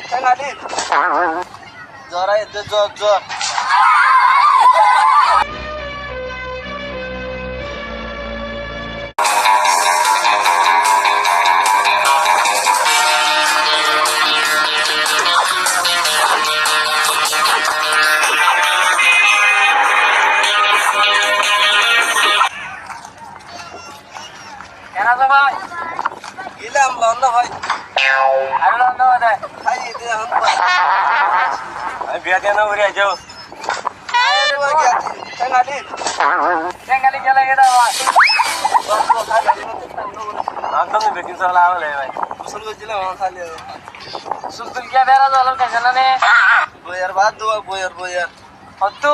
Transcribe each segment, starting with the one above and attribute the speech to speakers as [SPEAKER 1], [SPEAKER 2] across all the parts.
[SPEAKER 1] ঠেঙালি জরাই জ্বর জ্বর
[SPEAKER 2] কেন তো ভাই
[SPEAKER 1] গেলাম লন্ডন ভাই
[SPEAKER 2] আরে লন্ডন দে
[SPEAKER 1] খাই দে এখন
[SPEAKER 2] আমি বিয়া কেন করে যাও
[SPEAKER 1] ঠেঙালি
[SPEAKER 2] টেঙ্গালি গেলে গেদা ভাই একদম বেকিং সোডা আলে ভাই
[SPEAKER 1] গোসল করছিলাম আমার খালি
[SPEAKER 2] সুলতুল কে বেরা দল কাছে না নে
[SPEAKER 1] বইয়ার বাদ দো বইয়ার বইয়ার
[SPEAKER 2] হত্তু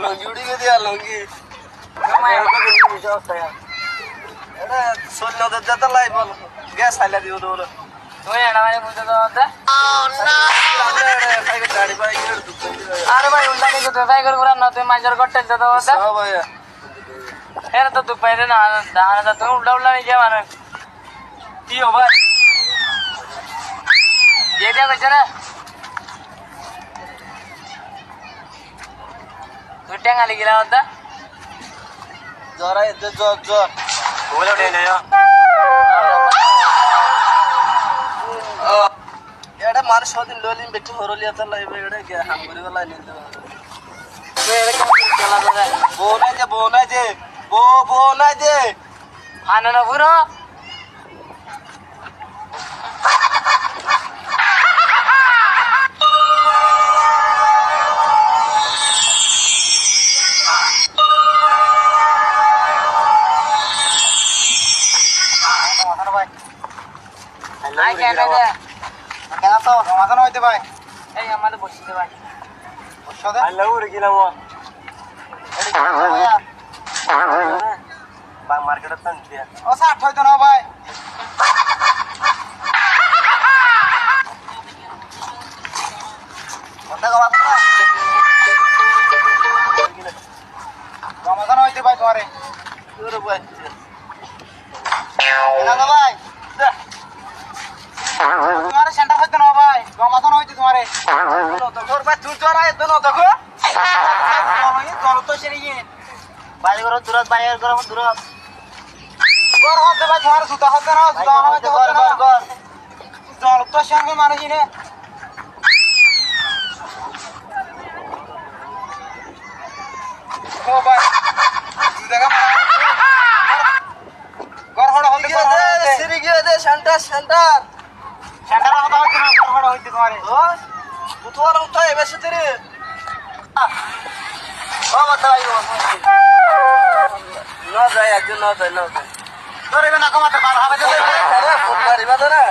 [SPEAKER 1] লঙ্গি উড়ি গে দিয়া লঙ্গি এটা সৈন্য যেতে লাই বল গ্যাস হাইলা দিও দৌড়
[SPEAKER 2] তুই এনা মানে বুঝতে দাও
[SPEAKER 1] গাড়ি পাই
[SPEAKER 2] আরে ভাই উল্টা নি তো ভাই করে না তুই মাইজার করতে দাও
[SPEAKER 1] সব ভাইয়া
[SPEAKER 2] এর তো তুই পাইরে না দানা তো তুই উল্টা উল্টা নিয়ে মানে কি হবে ये क्या बच्चा ना तू टेंगाली गेला होता
[SPEAKER 1] জরাই জ্বর জ্বর
[SPEAKER 2] बोलो डेले यो
[SPEAKER 1] এটা মানুষ দিন ললিম বেটি হরলিয়া তো লাইবে এটা কি হাম করে গলাই নিতে
[SPEAKER 2] तू ये क्या चला तो है
[SPEAKER 1] বোনা যে বোনা যে
[SPEAKER 2] आना ना पूरा নাই কেন দে
[SPEAKER 1] কেন তো সমাধান হইতে ভাই
[SPEAKER 2] এই আমাদের বসিতে ভাই
[SPEAKER 1] বসতে
[SPEAKER 2] আল্লাহ উড়ে গেলাম বা মার্কেটে তো দিয়া
[SPEAKER 1] ও 60 হইতো না ভাই কোনটা সমাধান হইতে ভাই তোমারে তোরে ভাই কেন ভাই তোমারে সেন্টার হইতো না ভাই সমাধান হইতে তোমারে তোর ভাই তুই জরাই তো না দেখো জল তো সেরে গিয়ে
[SPEAKER 2] বাইরে করো দূরত বাইরে করো দূরত
[SPEAKER 1] গর হতে ভাই তোমার সুতা হতে না সুতা হতে
[SPEAKER 2] গর গর গর
[SPEAKER 1] জল তো সঙ্গে মানুষ নে ও ভাই তুই দেখা গর হড় হতে সিরি গিয়ে দে সেন্টার সেন্টার
[SPEAKER 2] সেন্টার কথা হচ্ছে না গর হড় হইতে তোমারে
[SPEAKER 1] ও বুতওয়ার উঠা এবে সেতরে
[SPEAKER 2] ও বাতাই ও
[SPEAKER 1] না যায় একজন না যায়
[SPEAKER 2] তোরে না কমাতে পার হবে তো
[SPEAKER 1] আরে ফোন মারিবা তো না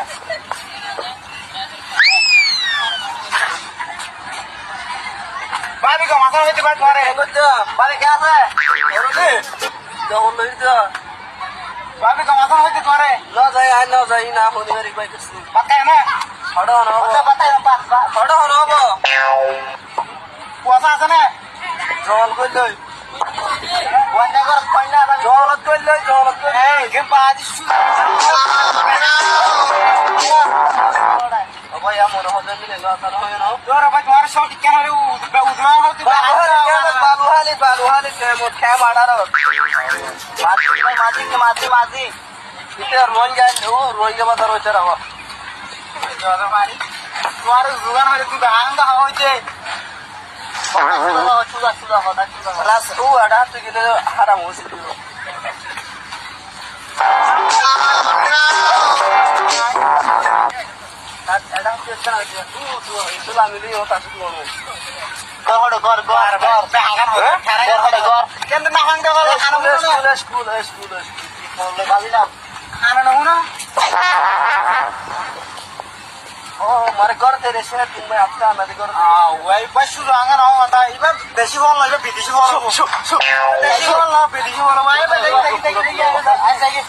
[SPEAKER 2] ভাবি কো মাথা হইতে পার তোমারে বাড়ি কে আছে
[SPEAKER 1] এরোতে যখন লই তো
[SPEAKER 2] ভাবি কো মাথা হইতে তোমারে
[SPEAKER 1] না যায় না হনি মারি বাই করছি
[SPEAKER 2] বাতাই না
[SPEAKER 1] হড় না
[SPEAKER 2] আচ্ছা বাতাই না পাস
[SPEAKER 1] হড় না হবো
[SPEAKER 2] কুয়াশা আছে না
[SPEAKER 1] জল কই লই
[SPEAKER 2] বন্ধ কর কইনা দাবি
[SPEAKER 1] জলত কই লই
[SPEAKER 2] এই কে বাজি
[SPEAKER 1] ভাই আমার হলে মিলে না তার হয় না
[SPEAKER 2] তোর ভাই তোমার সব কেন রে উদমা হতে
[SPEAKER 1] বালুহালি কেমন খেয়ে মারার
[SPEAKER 2] মাঝি
[SPEAKER 1] ইতে রোন যায় ও রোইগে বাজার হইতে রাও
[SPEAKER 2] জোর মারি তোমার জুগান হইতে তুই হাঙ্গা হইতে চুদা কথা
[SPEAKER 1] রাস ও আডা তুই গেলে হারাম হইছে তুই আডা তুই কেন তুই তুই আমি লিও তা তুই মনে
[SPEAKER 2] গর হাঙ্গান হইতে খারাই গর কেন না হাঙ্গা বলে খানা বলে
[SPEAKER 1] স্কুল
[SPEAKER 2] বাজিলাম খানা না হুনা
[SPEAKER 1] ও মারে করতে রে সে তুমি আপনি আমাদের করে
[SPEAKER 2] ওই পাশু রাঙা না মাথা এবার বেশি বল না বিদেশি বল বেশি বল না বিদেশি বল ভাই দেখি